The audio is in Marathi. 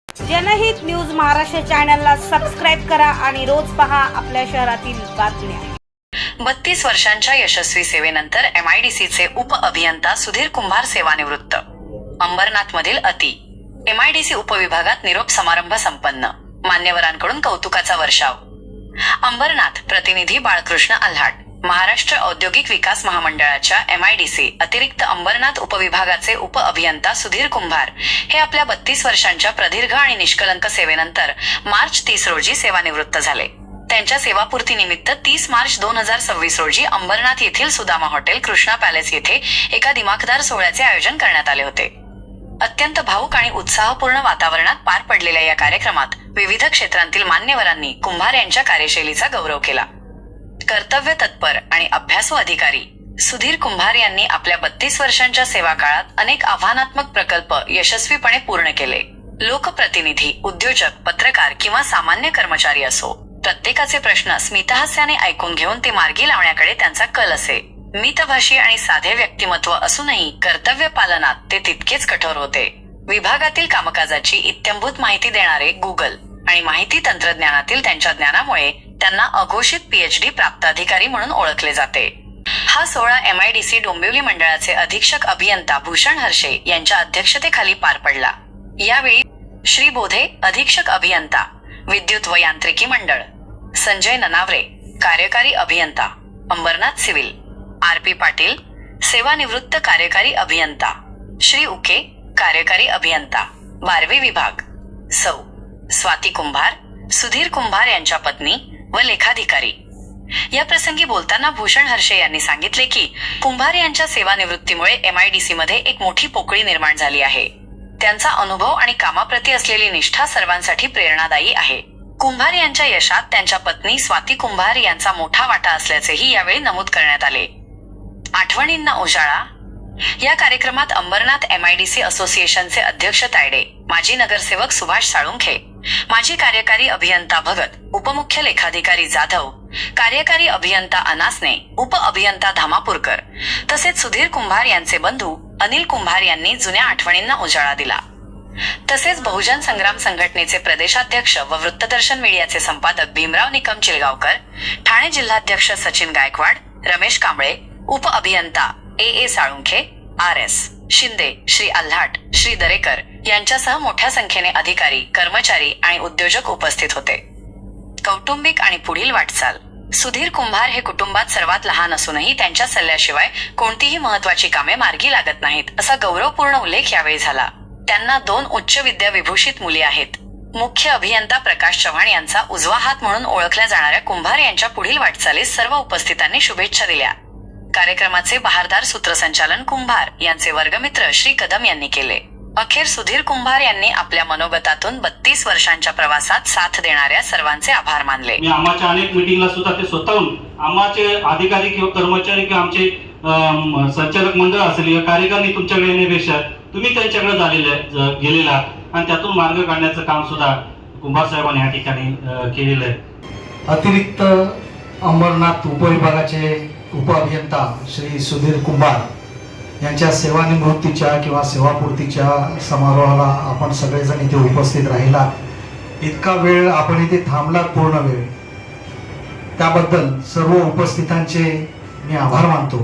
जनहित न्यूज महाराष्ट्र चॅनलला सबस्क्राईब करा आणि रोज पहा आपल्या शहरातील बातम्या। 32 वर्षांच्या यशस्वी सेवेनंतर MIDCचे उप अभियंता सुधीर कुंभार सेवानिवृत्त। अंबरनाथ मधील MIDC उपविभागात निरोप समारंभ संपन्न। मान्यवरांकडून कौतुकाचा वर्षाव। अंबरनाथ प्रतिनिधी बाळकृष्ण आल्हाट। महाराष्ट्र औद्योगिक विकास महामंडळाच्या MIDC अतिरिक्त अंबरनाथ उपविभागाचे उप अभियंता सुधीर कुंभार हे आपल्या 32 वर्षांच्या प्रदीर्घ आणि निष्कलंक सेवेनंतर मार्च 30 रोजी सेवानिवृत्त झाले। त्यांच्या सेवापूर्तीनिमित्त 30 मार्च 2026 रोजी अंबरनाथ येथील सुदामा हॉटेल कृष्णा पॅलेस येथे एका दिमाखदार सोहळ्याचे आयोजन करण्यात आले होते। अत्यंत भावुक आणि उत्साहपूर्ण वातावरणात पार पडलेल्या या कार्यक्रमात विविध क्षेत्रांतील मान्यवरांनी कुंभार यांच्या कार्यशैलीचा गौरव केला। कर्तव्य तत्पर आणि अभ्यासू अधिकारी सुधीर कुंभार यांनी आपल्या 32 वर्षांच्या सेवा काळात अनेक आव्हानात्मक प्रकल्प यशस्वीपणे पूर्ण केले। लोकप्रतिनिधी, उद्योजक, पत्रकार किंवा सामान्य कर्मचारी असो, प्रत्येकाचे प्रश्न स्मितहास्याने ऐकून घेऊन ते मार्गी लावण्याकडे त्यांचा कल असे। मितभाषी आणि साधे व्यक्तिमत्व असूनही कर्तव्य पालनात ते तितकेच कठोर होते। विभागातील कामकाजाची इत्थंभूत माहिती देणारे गुगल आणि माहिती तंत्रज्ञानातील त्यांच्या ज्ञानामुळे त्यांना अघोषित PhD प्राप्त अधिकारी म्हणून ओळखले जाते। हा सोहळा MIDC डोंबिवली मंडळाचे अधीक्षक अभियंता भूषण हर्षे यांच्या अध्यक्षतेखाली पार पडला। यावेळी श्री बोधे अधीक्षक अभियंता विद्युत व यांत्रिकी मंडळ, संजय ननावरे कार्यकारी अभियंता अंबरनाथ सिव्हिल, RP पाटील सेवानिवृत्त कार्यकारी अभियंता, श्री उके कार्यकारी अभियंता 12वी विभाग, सौ स्वाती कुंभार, सुधीर कुंभार यांच्या पत्नी व लेखाधिकारी। या प्रसंगी बोलताना भूषण हर्षे यांनी सांगितले की कुंभार यांच्या सेवानिवृत्तीमुळे MIDC मध्ये एक मोठी पोकळी निर्माण झाली आहे। त्यांचा अनुभव आणि कामाप्रती असलेली निष्ठा सर्वांसाठी प्रेरणादायी आहे। कुंभार यांच्या यशात त्यांच्या पत्नी स्वाती कुंभार यांचा मोठा वाटा असल्याचेही यावेळी नमूद करण्यात आले। आठवणींना उजाळा। या कार्यक्रमात अंबरनाथ MIDC असोसिएशनचे अध्यक्ष तायडे, माजी नगरसेवक सुभाष साळुंखे, माजी कार्यकारी अभियंता भगत, उपमुख्य लेखाधिकारी जाधव, कार्यकारी अभियंता अनासने, उप अभियंता धामापूरकर तसेच सुधीर कुंभार यांचे बंधू अनिल कुंभार यांनी जुन्या आठवणींना उजाळा दिला। तसेच बहुजन संग्राम संघटनेचे प्रदेशाध्यक्ष व वृत्तदर्शन मीडियाचे संपादक भीमराव निकम चिलगावकर, ठाणे जिल्हाध्यक्ष सचिन गायकवाड, रमेश कांबळे, उप अभियंता AA साळुंखे, RS शिंदे, श्री आल्हाट, श्री दरेकर यांच्यासह मोठ्या संख्येने अधिकारी, कर्मचारी आणि उद्योजक उपस्थित होते। कौटुंबिक आणि पुढील वाटचाल। सुधीर कुंभार हे कुटुंबात सर्वात लहान असूनही त्यांच्या सल्ल्याशिवाय कोणतीही महत्त्वाची कामे मार्गी लागत नाहीत, असा गौरवपूर्ण उल्लेख यावेळी झाला। त्यांना 2 उच्च विद्या विभूषित मुली आहेत। मुख्य अभियंता प्रकाश चव्हाण यांचा उजवा हात म्हणून ओळखल्या जाणाऱ्या कुंभार यांच्या पुढील वाटचालीस सर्व उपस्थितांनी शुभेच्छा दिल्या। कार्यक्रमाचे बहारदार सूत्रसंचालन कुंभार यांचे वर्गमित्र श्री कदम यांनी केले। अखेर सुधीर कुंभार यांनी आपल्या मनोगतातून 32 वर्षांच्या प्रवासात साथ देणाऱ्या सर्वांचे आभार मानले। मी आम्हाच्या अनेक मीटिंगला सुद्धा ते स्वतःहून आम्हाचे अधिकारी किंवा कर्मचारी किंवा आमचे संचालक मंडळ असेल या कार्यकारिणी तुमच्याकडे येण्यापेक्षा तुम्ही त्यांच्याकडे गेलेला आणि त्यातून मार्ग काढण्याचं काम सुद्धा कुंभार साहेबांनी या ठिकाणी केलेलं आहे। अतिरिक्त अंबरनाथ उपविभागाचे उप अभियंता श्री सुधीर कुंभार यांच्या सेवानिवृत्तीच्या किंवा सेवापूर्तीच्या समारोहाला आपण सगळेजण इथे उपस्थित राहिला। इतका वेळ आपण इथे थांबलात, पूर्ण वेळ, त्याबद्दल सर्व उपस्थितांचे मी आभार मानतो।